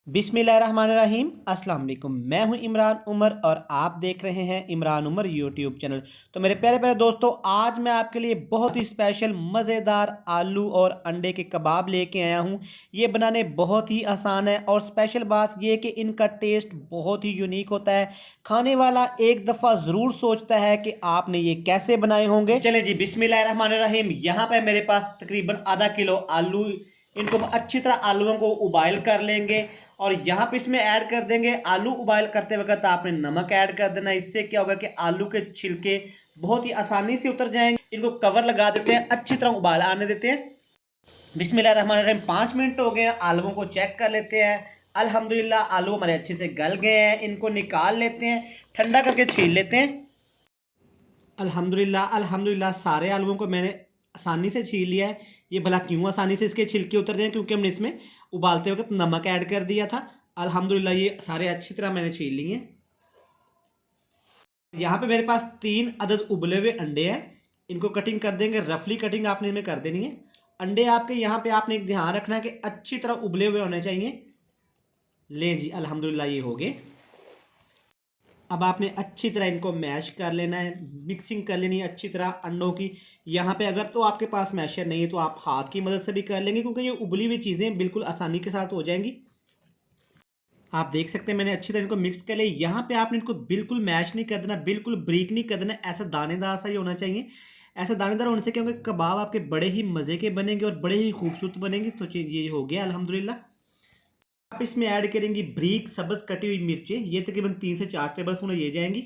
बिस्मिल्लाहिर्रहमानिर्रहीम अस्सलाम वालेकुम। मैं हूं इमरान उमर और आप देख रहे हैं इमरान उमर यूट्यूब चैनल। तो मेरे प्यारे प्यारे दोस्तों, आज मैं आपके लिए बहुत ही स्पेशल मज़ेदार आलू और अंडे के कबाब लेके आया हूं। ये बनाने बहुत ही आसान है और स्पेशल बात ये कि इनका टेस्ट बहुत ही यूनिक होता है। खाने वाला एक दफ़ा ज़रूर सोचता है कि आपने ये कैसे बनाए होंगे। चले जी, बिस्मिल्लाहिर्रहमानिर्रहीम। यहाँ पे मेरे पास तकरीबन आधा किलो आलू, इनको हम अच्छी तरह आलूओं को उबाइल कर लेंगे और यहाँ पे इसमें ऐड कर देंगे। आलू उबाइल करते वक्त आपने नमक ऐड कर देना। इससे क्या होगा कि आलू के छिलके बहुत ही आसानी से उतर जाएंगे। इनको कवर लगा देते हैं, अच्छी तरह उबाल आने देते हैं। बिस्मिल्लाहिर्रहमानिर्रहीम। 5 मिनट हो गए हैं, आलूओं को चेक कर लेते हैं। अल्हम्दुलिल्लाह आलू हमारे अच्छे से गल गए हैं। इनको निकाल लेते हैं, ठंडा करके छील लेते हैं। अल्हम्दुलिल्लाह अल्हम्दुलिल्लाह सारे आलूओं को मैंने आसानी से छील लिया है। ये भला क्यों आसानी से इसके छिलके उतर रहे हैं? क्योंकि हमने इसमें उबालते वक्त नमक ऐड कर दिया था। अल्हम्दुलिल्लाह ये सारे अच्छी तरह मैंने छील लिए हैं। यहाँ पे मेरे पास 3 अदद उबले हुए अंडे हैं। इनको कटिंग कर देंगे, रफली कटिंग आपने इनमें कर देनी है। अंडे आपके यहाँ पे आपने एक ध्यान रखना है कि अच्छी तरह उबले हुए होने चाहिए। ले जी, अल्हम्दुलिल्लाह ये हो गए। अब आपने अच्छी तरह इनको मैश कर लेना है, मिक्सिंग कर लेनी है अच्छी तरह अंडों की। यहाँ पे अगर तो आपके पास मैशर नहीं है तो आप हाथ की मदद से भी कर लेंगे, क्योंकि ये उबली हुई चीज़ें बिल्कुल आसानी के साथ हो जाएंगी। आप देख सकते हैं मैंने अच्छी तरह इनको मिक्स कर लिया। यहाँ पे आपने इनको बिल्कुल मैश नहीं कर देना, बिल्कुल ब्रीक नहीं कर देना। ऐसा दानेदार सा ही होना चाहिए। ऐसा दानेदार होने से क्या होगा, कबाब आपके बड़े ही मज़े के बनेंगे और बड़े ही खूबसूरत बनेंगे। तो ये हो गया अल्हम्दुलिल्लाह। आप इसमें ऐड करेंगी ब्रीक सब्ज कटी हुई मिर्चें, ये तकरीबन 3 से 4 टेबल स्पून ये जाएंगी।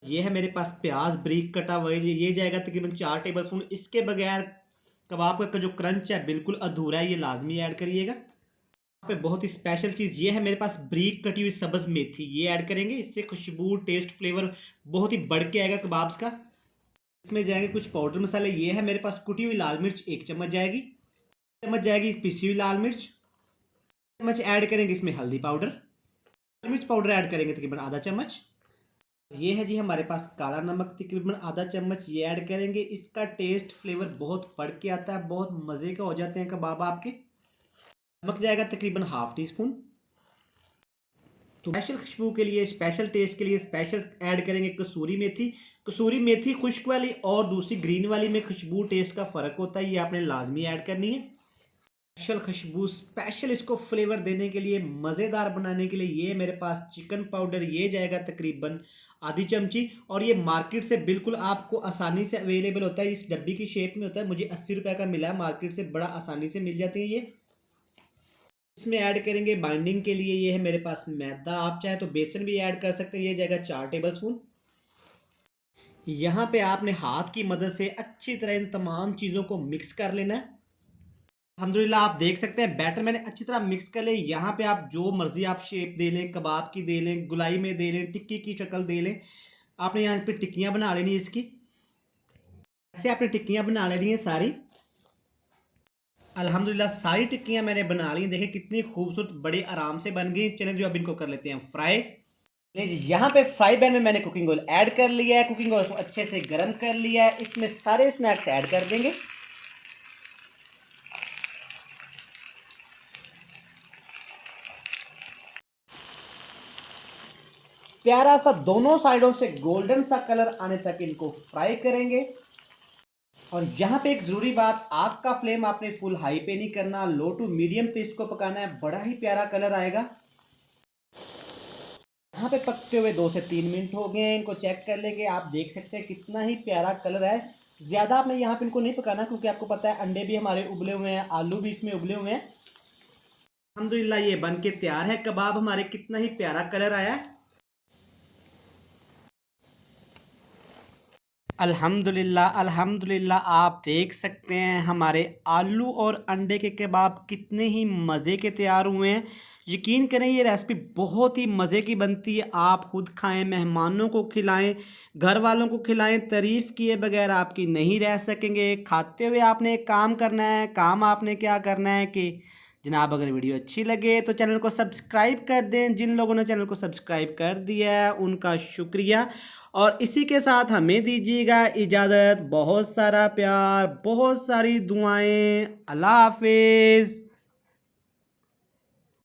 ये है मेरे पास प्याज ब्रीक कटा हुआ, ये जाएगा तकरीबन 4 टेबल स्पून। इसके बगैर कबाब का जो क्रंच है बिल्कुल अधूरा है, ये लाजमी ऐड करिएगा। यहाँ पे बहुत ही स्पेशल चीज़ ये है, मेरे पास ब्रीक कटी हुई सब्ज मेथी, ये ऐड करेंगे। इससे खुशबू टेस्ट फ्लेवर बहुत ही बढ़ के आएगा कबाब्स का। इसमें जाएंगे कुछ पाउडर मसाले। ये है मेरे पास कुटी हुई लाल मिर्च 1 चम्मच जाएगी। 1 चम्मच जाएगी पिसी हुई लाल मिर्च। चम्मच ऐड करेंगे इसमें हल्दी पाउडर। लाल मिर्च पाउडर ऐड करेंगे तकरीबन आधा चम्मच। ये है जी हमारे पास काला नमक तकरीबन आधा चम्मच, ये ऐड करेंगे। इसका टेस्ट फ्लेवर बहुत बढ़ के आता है, बहुत मज़े का हो जाते हैं कबाब आपके। नमक जाएगा तकरीबन हाफ टी स्पून। तो स्पेशल खुशबू के लिए, स्पेशल टेस्ट के लिए स्पेशल ऐड करेंगे कसूरी मेथी। कसूरी मेथी खुश्क वाली और दूसरी ग्रीन वाली में खुशबू टेस्ट का फ़र्क होता है, ये आपने लाजमी ऐड करनी है। स्पेशल खुशबू, स्पेशल इसको फ्लेवर देने के लिए, मज़ेदार बनाने के लिए ये मेरे पास चिकन पाउडर, ये जाएगा तकरीबन आधी चमची। और ये मार्केट से बिल्कुल आपको आसानी से अवेलेबल होता है, इस डब्बी की शेप में होता है। मुझे 80 रुपये का मिला है, मार्केट से बड़ा आसानी से मिल जाते हैं ये। इसमें ऐड करेंगे बाइंडिंग के लिए, ये है मेरे पास मैदा। आप चाहे तो बेसन भी ऐड कर सकते हैं, ये जाएगा 4 टेबल स्पून। यहाँ पे आपने हाथ की मदद से अच्छी तरह इन तमाम चीज़ों को मिक्स कर लेना है। अल्हम्दुलिल्लाह आप देख सकते हैं बैटर मैंने अच्छी तरह मिक्स कर लिया। यहाँ पे आप जो मर्जी आप शेप दे लें, कबाब की दे लें, गुलाई में दे लें, टिक्की की शक्ल दे लें। आपने यहाँ पे टिक्कियाँ बना लेनी है इसकी। ऐसे आपने टिक्कियाँ बना लेनी है सारी। अल्हम्दुलिल्लाह सारी टिक्कियाँ मैंने बना ली। देखिए कितनी खूबसूरत बड़ी आराम से बन गई। चलें जो अब इनको कर लेते हैं फ्राई। यहाँ पे फ्राई पैन में मैंने कुकिंग ऑयल ऐड कर लिया है। कुकिंग ऑयल को अच्छे से गर्म कर लिया है। इसमें सारे स्नैक्स ऐड कर देंगे। प्यारा सा दोनों साइडों से गोल्डन सा कलर आने तक इनको फ्राई करेंगे। और यहाँ पे एक ज़रूरी बात, आग का फ्लेम आपने फुल हाई पे नहीं करना, लो टू मीडियम पे इसको पकाना है। बड़ा ही प्यारा कलर आएगा। यहाँ पे पकते हुए 2 से 3 मिनट हो गए हैं। इनको चेक कर लेंगे। आप देख सकते हैं कितना ही प्यारा कलर है। ज़्यादा आपने यहाँ पे इनको नहीं पकाना, क्योंकि आपको पता है अंडे भी हमारे उबले हुए हैं, आलू भी इसमें उबले हुए हैं। अल्हम्दुलिल्लाह ये बन के तैयार है कबाब हमारे। कितना ही प्यारा कलर आया है। अल्हम्दुलिल्लाह अल्हम्दुलिल्लाह आप देख सकते हैं हमारे आलू और अंडे के कबाब कितने ही मज़े के तैयार हुए हैं। यकीन करें ये रेसिपी बहुत ही मज़े की बनती है। आप खुद खाएं, मेहमानों को खिलाएं, घर वालों को खिलाएं। तारीफ़ किए बगैर आपकी नहीं रह सकेंगे। खाते हुए आपने एक काम करना है। काम आपने क्या करना है कि जनाब अगर वीडियो अच्छी लगे तो चैनल को सब्सक्राइब कर दें। जिन लोगों ने चैनल को सब्सक्राइब कर दिया है उनका शुक्रिया। और इसी के साथ हमें दीजिएगा इजाज़त। बहुत सारा प्यार, बहुत सारी दुआएं। अल्लाह हाफिज़।